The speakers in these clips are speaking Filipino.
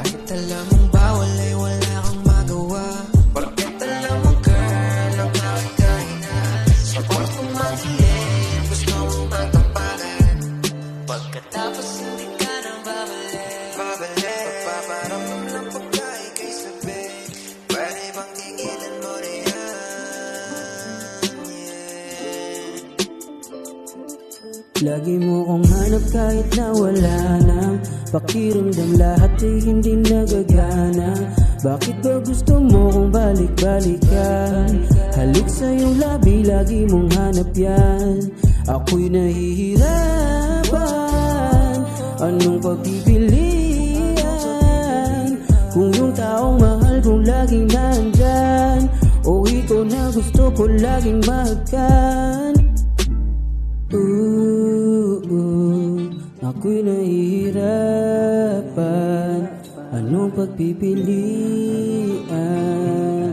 Kahit alam mong bawal ay wala kang magawa. Bakit alam mo girl, ang bakit ka hinaan? Sa kwarto magilid, gusto mong magtapakan. Pagkatapos hindi ka nang babalik. Paparamdam lang pagkain kay sabi. Pwede bang tigilan mo na yan? Lagi mo kong hanap kahit na wala nang pakiramdam, lahat ay hindi nagagana. Bakit ba gusto mo kong balik-balikan? Halik sa iyong labi, lagi mong hanap yan. Ako'y nahihirapan, anong pagpipilian? Kung yung taong mahal kong laging nandyan, o ikaw na gusto ko laging mahagkan. Ako'y nahihirapan, anong pagpipilian?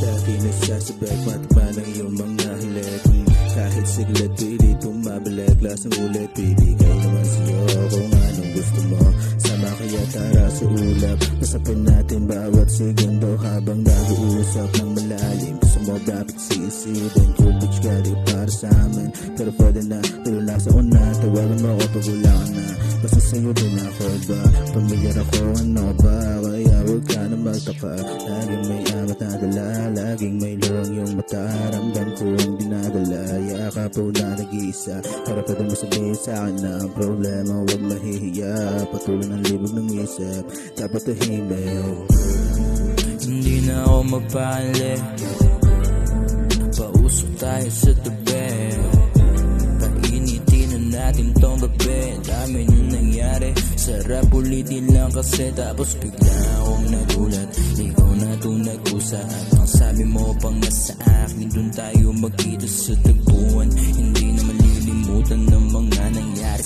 Dati nagsasabay, matakpan ang iyong mga hilik. Kahit siglat, pwede tumabalik. Lasang ulit, bibigay naman sa'yo kung anong gusto mo. Sama kaya tara sa ulap, kasapin natin bawat segundo habang nag-uusap ng malalim. Gusto mo dapat siisidan, tubig ka di para sa amin. Pero pwede na, tulunasa ko na, tawagan mo ako pag wala ka na. Basta sa'yo din ako ba, pamilyar ako, ano ba? Kaya huwag ka na magtaka, laging may amat na dala, laging may luwang yung mata. Ramdam ko yung dinadala, yakap po na nag-iisa. Para pwede mo sabihin sa akin na ang problema, huwag mahihiya. Patuloy ng libog ng isip, dapat tahimik. Hindi na ako magpahali, pausok tayo sa tabi. Painitin na natin tong gabi, dami nang nangyari. Sarap ulitin lang kasi tapos bigla akong nagulat. Ikaw na itong nag-usap, ang sabi mo pang nasa akin, dun tayo magkita sa tagpuan. Hindi na malilimutan ng mga nangyari